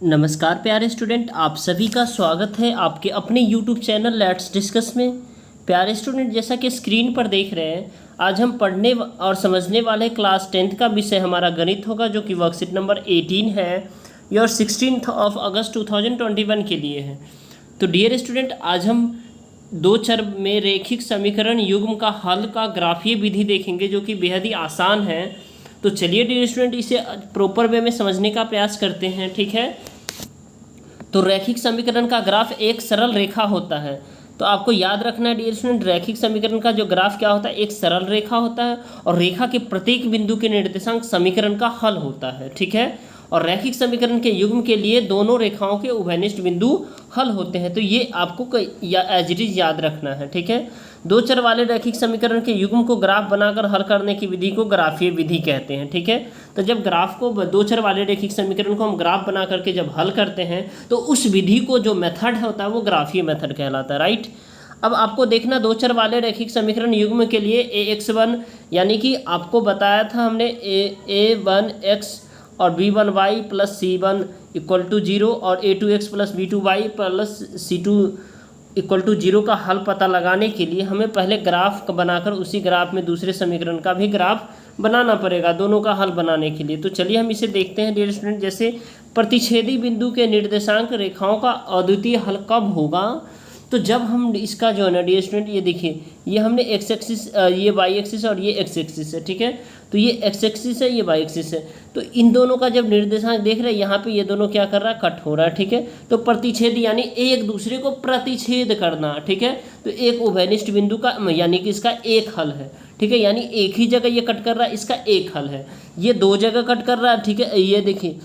नमस्कार प्यारे स्टूडेंट, आप सभी का स्वागत है आपके अपने YouTube चैनल लेट्स डिस्कस में। प्यारे स्टूडेंट, जैसा कि स्क्रीन पर देख रहे हैं, आज हम पढ़ने और समझने वाले क्लास 10th का विषय हमारा गणित होगा, जो कि वर्कशीट नंबर 18 है। ये और 16 अगस्त 2021 के लिए है। तो डियर स्टूडेंट, आज हम दो चर में रैखिक समीकरण युग्म का हल का ग्राफीय विधि देखेंगे, जो कि बेहद ही आसान है। तो चलिए डियर स्टूडेंट, इसे प्रॉपर वे में समझने का प्रयास करते हैं। ठीक है, तो रैखिक समीकरण का ग्राफ एक सरल रेखा होता है। तो आपको याद रखना है डियर स्टूडेंट, रैखिक समीकरण का जो ग्राफ क्या होता है, एक सरल रेखा होता है और रेखा के प्रत्येक बिंदु के निर्देशांक समीकरण का हल होता है। ठीक है, और रैखिक समीकरण के युग्म के लिए दोनों रेखाओं के उभयनिष्ठ बिंदु हल होते हैं। तो ये आपको एज इट इज याद रखना है। ठीक है, दो चर वाले रैखिक समीकरण के युग्म को ग्राफ बनाकर हल करने की विधि को ग्राफीय विधि कहते हैं। ठीक है, तो जब ग्राफ को दो चर वाले रैखिक समीकरण को हम ग्राफ बना करके जब हल करते हैं, तो उस विधि को जो मेथड होता है वो ग्राफीय मेथड कहलाता है। राइट, अब आपको देखना, दो चर वाले रैखिक समीकरण युग्म के लिए ax1 यानी कि आपको बताया था हमने a1x और b1y plus c1 equal to 0 और a2x plus b2y plus c2 equal to 0 का हल पता लगाने के लिए हमें पहले ग्राफ बनाकर उसी ग्राफ में दूसरे समीकरण का भी ग्राफ बनाना पड़ेगा, दोनों का हल बनाने के लिए। तो चलिए हम इसे देखते हैं डियर स्टूडेंट। जैसे प्रतिच्छेदी बिंदु के निर्देशांक रेखाओं का अद्वितीय हल कब होगा, तो जब हम इसका जो है ना डियर स्टूडेंट, ये देखिए, ये हमने एक्स एक्सिस, ये वाई एक्सिस और ये एक्स एक्सिस है। ठीक है, तो ये एक्स एक्सिस है, ये वाई एक्सिस है। तो इन दोनों का जब निर्देशांक देख रहे हैं, यहाँ पे ये दोनों क्या कर रहा है, कट हो रहा है। ठीक है, तो प्रतिच्छेद यानी एक दूसरे को प्रतिच्छेद करना। ठीक है, तो एक उभयनिष्ठ बिंदु का यानी कि इसका एक हल है। ठीक है, यानी एक ही जगह ये कट कर रहा है, इसका एक हल है। ये दो जगह कट कर रहा है। ठीक है, ये देखिए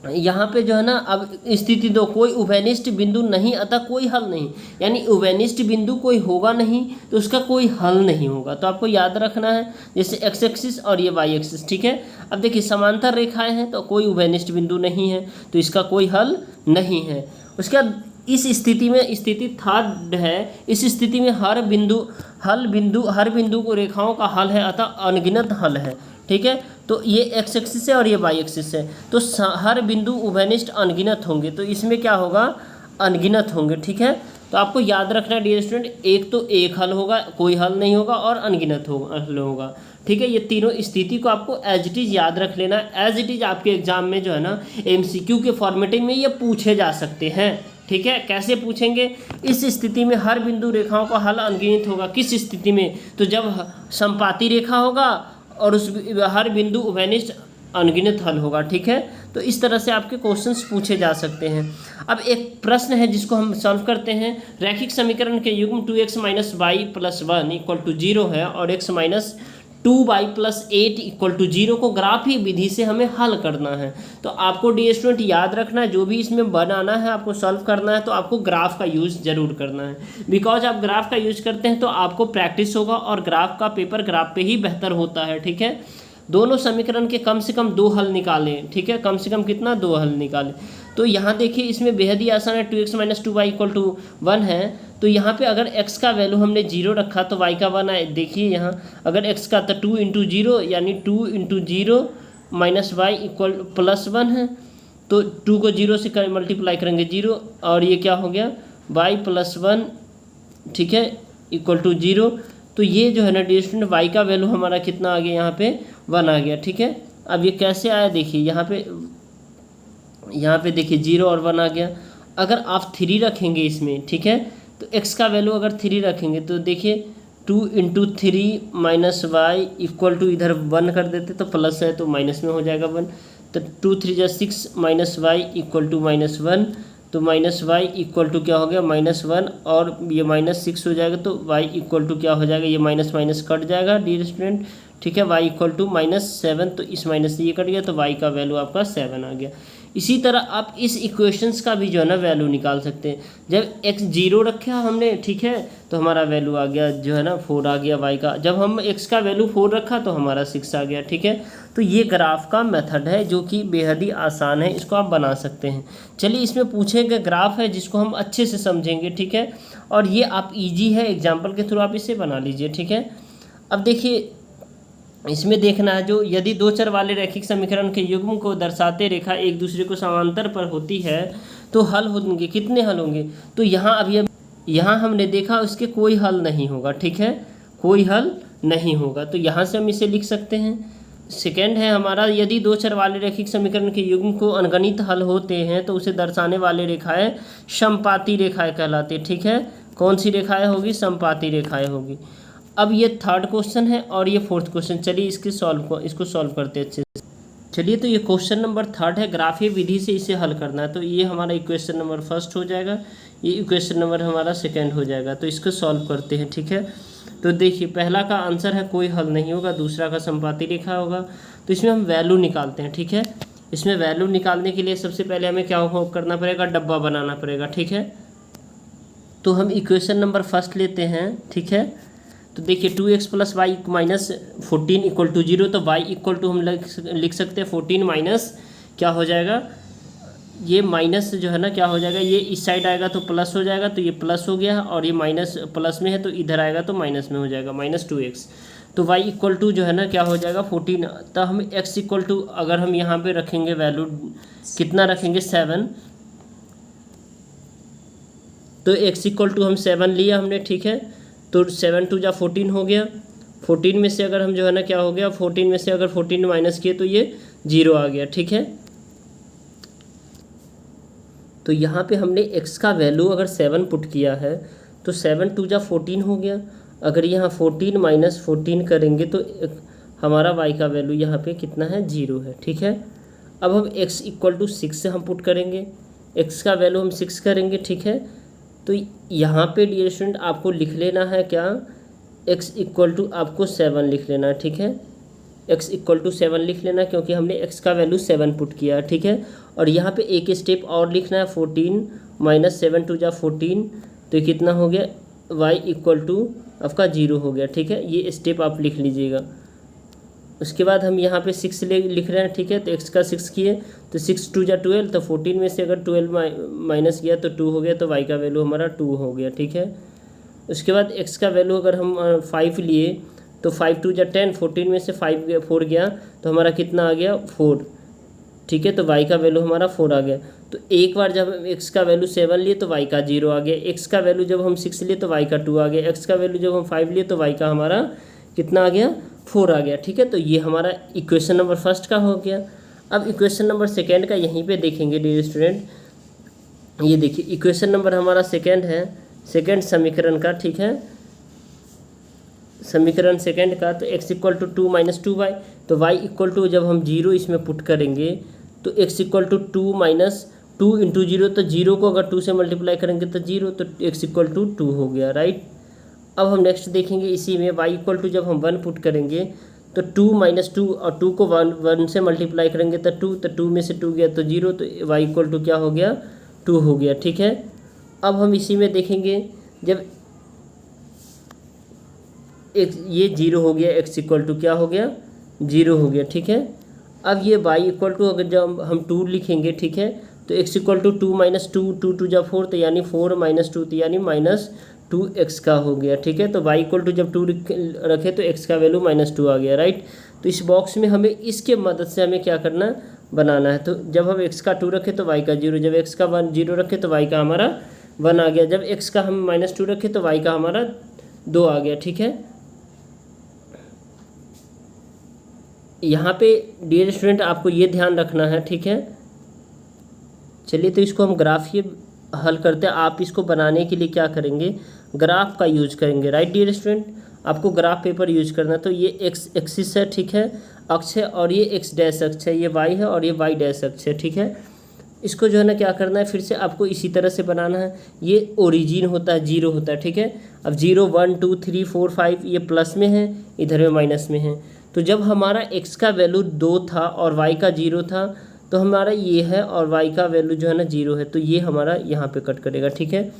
यहाँ पे जो है ना, अब स्थिति दो, कोई उभयनिष्ठ बिंदु नहीं, अतः कोई हल नहीं, यानी उभयनिष्ठ बिंदु कोई होगा नहीं तो उसका कोई हल नहीं होगा। तो आपको याद रखना है, जैसे एक्स एक्सिस और ये वाई एक्सिस। ठीक है, अब देखिए समांतर रेखाएं हैं तो कोई उभयनिष्ठ बिंदु नहीं है, तो इसका कोई हल नहीं है। उसके बाद इस स्थिति में, स्थिति थर्ड है, इस स्थिति में हर बिंदु को रेखाओं का हल है, अतः अनगिनत हल है। ठीक है, तो ये एक्स एक्सिस है और ये वाई एक्सिस है, तो हर बिंदु उभयनिष्ठ अनगिनत होंगे, तो इसमें क्या होगा, अनगिनत होंगे। ठीक है, तो आपको याद रखना है डियर स्टूडेंट, एक तो एक हल होगा, कोई हल नहीं होगा, और अनगिनत हल होगा। ठीक है, ये तीनों स्थिति को आपको एज इट इज याद रख लेना। एज इट इज आपके एग्जाम में जो है ना, MCQ के फॉर्मेटिंग में ये पूछे जा सकते हैं। ठीक है, कैसे पूछेंगे, इस स्थिति में हर बिंदु रेखाओं का हल अनगिनत होगा। किस स्थिति में, तो जब समपाती रेखा होगा और उस हर बिंदु उभयनिष्ठ अनगिनत हल होगा। ठीक है, तो इस तरह से आपके क्वेश्चंस पूछे जा सकते हैं। अब एक प्रश्न है जिसको हम सॉल्व करते हैं। रैखिक समीकरण के युग्म 2x minus Y plus 1 equal to 0 है और x minus 2y plus 8 equal to 0 को ग्राफीय विधि से हमें हल करना है। तो आपको डियर स्टूडेंट याद रखना है, जो भी इसमें बनाना है, आपको सॉल्व करना है, तो आपको ग्राफ का यूज़ जरूर करना है। बिकॉज आप ग्राफ का यूज करते हैं तो आपको प्रैक्टिस होगा और ग्राफ का पेपर ग्राफ पे ही बेहतर होता है। ठीक है, दोनों समीकरण के कम से कम दो हल निकालें। ठीक है, कम से कम कितना, दो हल निकालें। तो यहाँ देखिए, इसमें बेहद ही आसान है। 2x minus 2y equal to 1 है, तो यहाँ पे अगर x का वैल्यू हमने 0 रखा तो y का 1 आए। देखिए यहाँ अगर x का, तो 2 इंटू 0 यानी 2 into 0 minus Y equal plus 1 है, तो 2 को 0 से मल्टीप्लाई करेंगे 0, और ये क्या हो गया, y प्लस 1। ठीक है, इक्वल टू 0। तो ये जो है ना डियर स्टूडेंट, y का वैल्यू हमारा कितना आ गया, यहाँ पे 1 आ गया। ठीक है, अब ये कैसे आया, देखिए यहाँ पे देखिए 0 और 1 आ गया। अगर आप 3 रखेंगे इसमें, ठीक है, तो x का वैल्यू अगर 3 रखेंगे तो देखिए 2 into 3 minus Y equal to, इधर 1 कर देते तो प्लस है तो माइनस में हो जाएगा 1, तो 2 3 जा 6 minus Y equal to minus 1, तो माइनस वाई इक्वल टू क्या हो गया, माइनस 1, और ये माइनस 6 हो जाएगा, तो वाई इक्वल टू क्या हो जाएगा, ये माइनस माइनस कट जाएगा डियर स्टूडेंट। ठीक है, y इक्वल टू -7, तो इस माइनस से ये कट गया, तो y का वैल्यू आपका 7 आ गया। इसी तरह आप इस इक्वेशंस का भी जो है ना वैल्यू निकाल सकते हैं। जब x 0 रखा हमने, ठीक है, तो हमारा वैल्यू आ गया जो है ना 4 आ गया y का। जब हम x का वैल्यू 4 रखा तो हमारा 6 आ गया। ठीक है, तो ये ग्राफ का मेथड है जो कि बेहद ही आसान है, इसको आप बना सकते हैं। चलिए, इसमें पूछे गए ग्राफ है जिसको हम अच्छे से समझेंगे। ठीक है, और ये आप ईजी है, एग्जाम्पल के थ्रू आप इसे बना लीजिए। ठीक है, अब देखिए इसमें देखना है जो यदि दो चर वाले रैखिक समीकरण के युग्म को दर्शाते रेखा एक दूसरे को समांतर पर होती है तो हल होंगे, कितने हल होंगे। तो यहाँ हमने देखा उसके कोई हल नहीं होगा, ठीक है, कोई हल नहीं होगा। तो यहाँ से हम इसे लिख सकते हैं। सेकेंड है हमारा, यदि दो चर वाले रैखिक समीकरण के युग्म को अनगणित हल होते हैं तो उसे दर्शाने वाले रेखाएं समपाती रेखाएं कहलाती है, ठीक है। कौन सी रेखाएं होगी, समपाती रेखाएं होगी। अब ये थर्ड क्वेश्चन है और ये फोर्थ क्वेश्चन, चलिए इसको सॉल्व करते हैं अच्छे से। चलिए, तो ये क्वेश्चन नंबर थर्ड है, ग्राफीय विधि से इसे हल करना है। तो ये हमारा इक्वेशन नंबर फर्स्ट हो जाएगा, ये इक्वेशन नंबर हमारा सेकेंड हो जाएगा। तो इसको सॉल्व करते हैं, ठीक है। तो देखिए, पहला का आंसर है कोई हल नहीं होगा, दूसरा का समपाती रेखा होगा। तो इसमें हम वैल्यू निकालते हैं, ठीक है। इसमें वैल्यू निकालने के लिए सबसे पहले हमें क्या करना पड़ेगा, डब्बा बनाना पड़ेगा, ठीक है। तो हम इक्वेशन नंबर फर्स्ट लेते हैं, ठीक है। तो देखिए 2x + y - 14 = 0। तो y = हम लिख सकते हैं 14 माइनस क्या हो जाएगा, ये माइनस जो है ना क्या हो जाएगा, ये इस साइड आएगा तो प्लस हो जाएगा, तो ये प्लस हो गया, और ये माइनस प्लस में है तो इधर आएगा तो माइनस में हो जाएगा, -2x। तो y = जो है ना क्या हो जाएगा 14। तो हम x = अगर हम यहाँ पे रखेंगे वैल्यू कितना रखेंगे, 7। तो x = हम 7 लिया हमने, ठीक है। तो 7 × 2 = 14 हो गया। 14 में से अगर हम जो है ना क्या हो गया, 14 में से अगर 14 माइनस किए तो ये 0 आ गया, ठीक है। तो यहाँ पे हमने x का वैल्यू अगर 7 पुट किया है तो 7 × 2 = 14 हो गया। अगर यहाँ 14 - 14 करेंगे तो हमारा y का वैल्यू यहाँ पे कितना है, 0 है, ठीक है। अब हम x = 6 से हम पुट करेंगे, x का वैल्यू हम 6 करेंगे, ठीक है। तो यहाँ पे डियर स्टूडेंट आपको लिख लेना है क्या, x = आपको 7 लिख लेना है, ठीक है। x = 7 लिख लेना, क्योंकि हमने x का वैल्यू 7 पुट किया, ठीक है। और यहाँ पे एक स्टेप और लिखना है, 14 - 7 × 2 = 14। तो कितना हो गया, y = आपका 0 हो गया, ठीक है। ये स्टेप आप लिख लीजिएगा। उसके बाद हम यहाँ पे 6 लिख रहे हैं, ठीक है। तो x का 6 किए तो 6 × 2 = 12। तो 14 में से अगर 12 माइनस किया तो 2 हो गया, तो y का वैल्यू हमारा 2 हो गया, ठीक है। उसके बाद x का वैल्यू अगर हम 5 लिए तो 5 × 2 = 10। 14 में से 4 गया तो हमारा कितना आ गया, 4, ठीक है। तो y का वैल्यू हमारा 4 आ गया। तो एक बार जब हम x का वैल्यू 7 लिए तो y का 0 आ गया, x का वैल्यू जब हम 6 लिए तो y का 2 आ गया, x का वैल्यू जब हम 5 लिए तो y का हमारा कितना आ गया, 4 आ गया, ठीक है। तो ये हमारा इक्वेशन नंबर फर्स्ट का हो गया। अब इक्वेशन नंबर सेकेंड का यहीं पे देखेंगे डियर स्टूडेंट। ये देखिए इक्वेशन नंबर हमारा सेकेंड है, सेकेंड समीकरण का, ठीक है, समीकरण सेकेंड का। तो x = 2 - 2y। तो y = जब हम 0 इसमें पुट करेंगे तो x = 2 - 2 × 0। तो 0 को अगर 2 से मल्टीप्लाई करेंगे तो 0, तो x = 2 हो गया, राइट। अब हम नेक्स्ट देखेंगे इसी में y = जब हम 1 पुट करेंगे तो 2 - 2 और 2 को 1 से मल्टीप्लाई करेंगे तो 2, तो 2 में से 2 गया तो 0, तो y = क्या हो गया, 2 हो गया, ठीक है। अब हम इसी में देखेंगे जब ये 0 हो गया, x = क्या हो गया, 0 हो गया, ठीक है। अब ये y = अगर जब हम 2 लिखेंगे, ठीक है, तो x = 2 - 2, 2 × 2 = 4, तो यानी 4 - 2, तो यानी -2x का हो गया, ठीक है। तो y = जब 2 रखे तो x का वैल्यू -2 आ गया, राइट। तो इस बॉक्स में हमें इसके मदद से हमें क्या करना, बनाना है। तो जब हम x का 2 रखे तो y का 0, जब x का 0 रखे तो y का हमारा 1 आ गया, जब x का हम -2 रखे तो y का हमारा 2 आ गया, ठीक है। यहाँ पे डियर स्टूडेंट आपको ये ध्यान रखना है, ठीक है। चलिए, तो इसको हम ग्राफ ही हल करते हैं। आप इसको बनाने के लिए क्या करेंगे, ग्राफ का यूज करेंगे, राइट डियर स्टूडेंट। आपको ग्राफ पेपर यूज करना है। तो ये x एक्सिस है, ठीक है, अक्ष है, और ये x डैश अक्ष है, ये y है, और ये y डैश अक्ष है, ठीक है। इसको जो है ना क्या करना है, फिर से आपको इसी तरह से बनाना है। ये ओरिजिन होता है, 0 होता है, ठीक है। अब 0 1 2 3 4 5 ये प्लस में है, इधर में माइनस में है। तो जब हमारा x का वैल्यू 2 था और y का 0 था तो हमारा ये है, और y का वैल्यू जो है ना 0 है, तो ये हमारा यहाँ पे कट करेगा, ठीक है।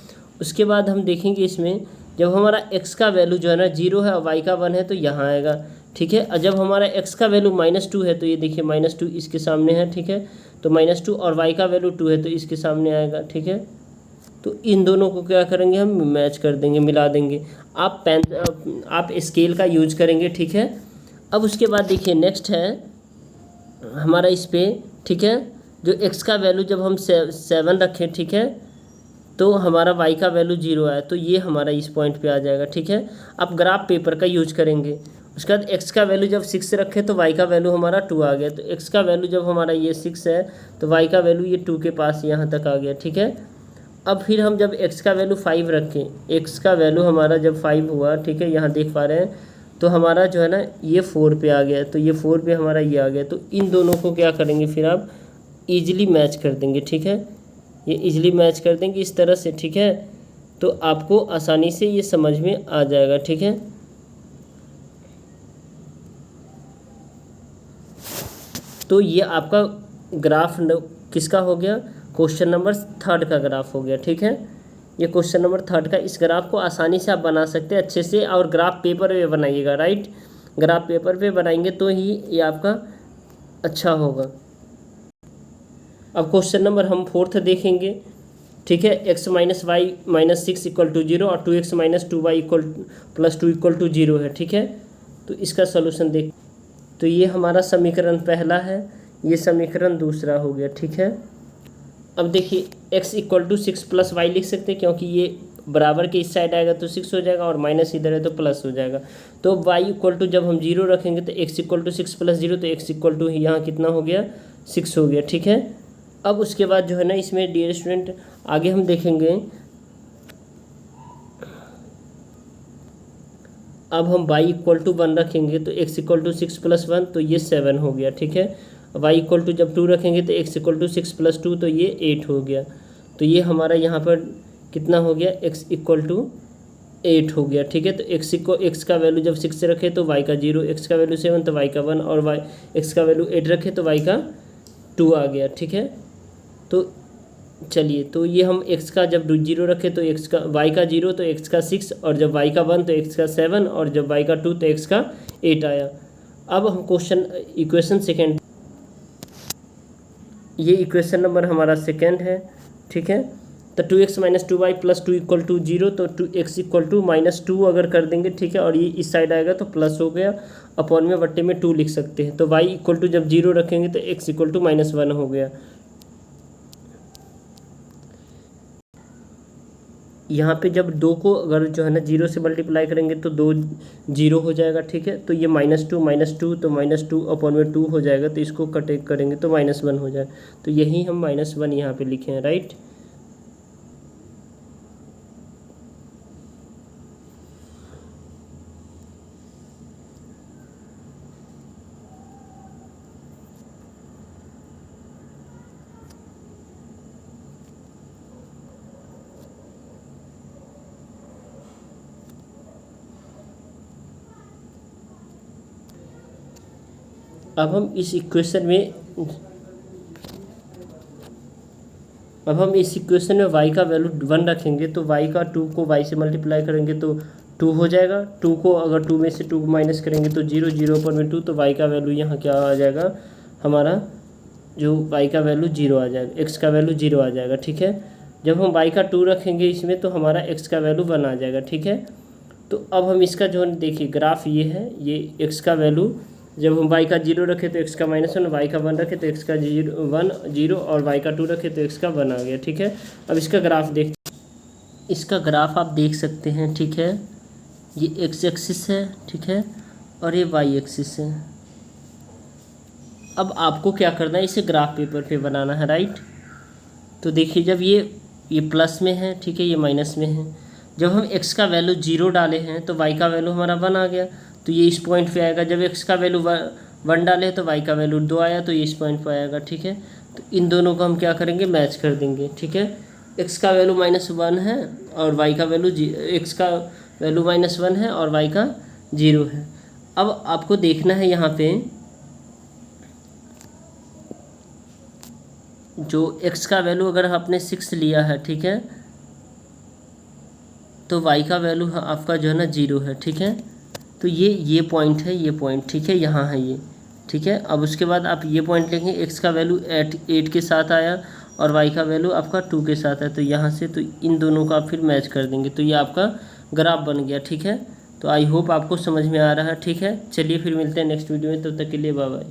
उसके बाद हम देखेंगे इसमें जब हमारा x का वैल्यू जो है ना 0 है और y का 1 है तो यहाँ आएगा, ठीक है। और जब हमारा x का वैल्यू -2 है तो ये देखिए -2 इसके सामने है, ठीक है। तो -2 और y का वैल्यू 2 है तो इसके सामने आएगा, ठीक है। तो इन दोनों को क्या करेंगे, हम मैच कर देंगे, मिला देंगे। आप स्केल का यूज करेंगे, ठीक है। अब उसके बाद देखिए नेक्स्ट है हमारा इस पे, ठीक है, जो x का वैल्यू जब हम 7 रखें, ठीक है, तो हमारा y का वैल्यू 0 आया, तो ये हमारा इस पॉइंट पे आ जाएगा, ठीक है। अब ग्राफ पेपर का यूज करेंगे। उसके बाद x का वैल्यू जब 6 रखें तो y का वैल्यू हमारा 2 आ गया, तो x का वैल्यू जब हमारा ये 6 है तो y का वैल्यू ये 2 के पास यहाँ तक आ गया, ठीक है। अब फिर हम जब x का वैल्यू 5 रखें, x का वैल्यू हमारा जब 5 हुआ, ठीक है, यहाँ देख पा रहे हैं, तो हमारा जो है ना ये 4 पे आ गया, तो ये 4 पे हमारा ये आ गया, तो इन दोनों को क्या करेंगे फिर आप ईजिली मैच कर देंगे, ठीक है, ये ईजिली मैच कर देंगे इस तरह से, ठीक है, तो आपको आसानी से ये समझ में आ जाएगा, ठीक है। तो ये आपका ग्राफ किसका हो गया, क्वेश्चन नंबर 3 का ग्राफ हो गया, ठीक है। ये क्वेश्चन नंबर 3 का, इस ग्राफ को आसानी से आप बना सकते हैं अच्छे से, और ग्राफ पेपर पे बनाइएगा, राइट, ग्राफ पेपर पे बनाएंगे तो ही ये आपका अच्छा होगा। अब क्वेश्चन नंबर हम 4 देखेंगे, ठीक है, x minus Y minus 6 equal to 0 और 2x minus 2y equal plus 2 equal to 0 है, ठीक है। तो इसका सोल्यूशन देख, तो ये हमारा समीकरण पहला है, ये समीकरण दूसरा हो गया, ठीक है। अब देखिए x equal to 6 plus Y लिख सकते हैं, क्योंकि ये बराबर के इस साइड आएगा तो 6 हो जाएगा, और माइनस इधर है तो प्लस हो जाएगा। तो y इक्वल टू जब हम 0 रखेंगे तो x इक्वल टू 6 प्लस 0, तो x इक्वल टू यहाँ कितना हो गया, 6 हो गया, ठीक है। अब उसके बाद जो है ना इसमें डियर स्टूडेंट आगे हम देखेंगे, अब हम y इक्वल टू 1 रखेंगे तो x इक्वल टू 6 प्लस 1, तो ये 7 हो गया, ठीक है। y इक्वल टू जब 2 रखेंगे तो x इक्वल टू 6 प्लस 2, तो ये 8 हो गया, तो ये हमारा यहाँ पर कितना हो गया, x इक्वल टू 8 हो गया, ठीक है। तो x का वैल्यू जब 6 रखे तो y का 0, x का वैल्यू 7 तो y का 1, और x का वैल्यू 8 रखे तो y का 2 आ गया, ठीक है। तो चलिए, तो ये हम x का जब 0 रखे तो x का y का 0 तो x का 6, और जब y का 1 तो x का 7, और जब y का 2 तो x का 8 आया। अब हम इक्वेशन सेकेंड, ये इक्वेशन नंबर हमारा सेकेंड है, ठीक है। तो 2x minus 2y plus 2 equal to 0, तो 2x इक्वल टू माइनस 2 अगर कर देंगे, ठीक है, और ये इस साइड आएगा तो प्लस हो गया, अपॉन में बट्टे में 2 लिख सकते हैं। तो y इक्वल टू जब 0 रखेंगे तो x इक्वल टू माइनस 1 हो गया। यहाँ पे जब 2 को अगर जो है ना 0 से मल्टीप्लाई करेंगे तो 2 0 हो जाएगा, ठीक है। तो ये माइनस टू तो माइनस 2 अपॉन में 2 हो जाएगा, तो इसको कट करेंगे तो माइनस 1 हो जाएगा, तो यही हम माइनस 1 यहाँ पे लिखे हैं, राइट। अब हम इस इक्वेशन में y का वैल्यू 1 रखेंगे, तो y का 2 को y से मल्टीप्लाई करेंगे तो 2 हो जाएगा, 2 को अगर 2 में से 2 माइनस करेंगे तो 0, 0 पर में 2, तो y का वैल्यू यहाँ क्या आ जाएगा, हमारा जो y का वैल्यू 0 आ जाएगा, x का वैल्यू 0 आ जाएगा, ठीक है। जब हम y का 2 रखेंगे इसमें तो हमारा x का वैल्यू 1 आ जाएगा, ठीक है। तो अब हम इसका जो देखिए ग्राफ ये है, ये x का वैल्यू जब हम y का 0 रखे तो x का -1, y का 1 रखे तो x का 0 और y का 2 रखे तो x का 1 आ गया, ठीक है। अब इसका ग्राफ इसका ग्राफ आप देख सकते हैं, ठीक है, ये x एक्सिस है, ठीक है, और ये y एक्सिस है। अब आपको क्या करना है, इसे ग्राफ पेपर पे बनाना है, राइट। तो देखिए जब ये प्लस में है, ठीक है, ये माइनस में है, जब हम x का वैल्यू 0 डाले हैं तो y का वैल्यू हमारा 1 आ गया, तो ये इस पॉइंट पे आएगा। जब x का वैल्यू 1 डाले तो y का वैल्यू 2 आया, तो ये इस पॉइंट पे आएगा, ठीक है। तो इन दोनों को हम क्या करेंगे, मैच कर देंगे, ठीक है। x का वैल्यू -1 है और y का वैल्यू x का वैल्यू -1 है और y का 0 है। अब आपको देखना है यहाँ पे जो x का वैल्यू अगर आपने 6 लिया है, ठीक है, तो y का वैल्यू आपका जो है ना 0 है, ठीक है। तो ये पॉइंट है, ये पॉइंट, ठीक है, यहाँ है ये, ठीक है। अब उसके बाद आप ये पॉइंट लेंगे, x का वैल्यू 8 के साथ आया और y का वैल्यू आपका 2 के साथ है, तो यहाँ से तो इन दोनों को आप फिर मैच कर देंगे, तो ये आपका ग्राफ बन गया, ठीक है। तो आई होप आपको समझ में आ रहा है। ठीक है, चलिए फिर मिलते हैं नेक्स्ट वीडियो में, तब तक के लिए बाय बाय।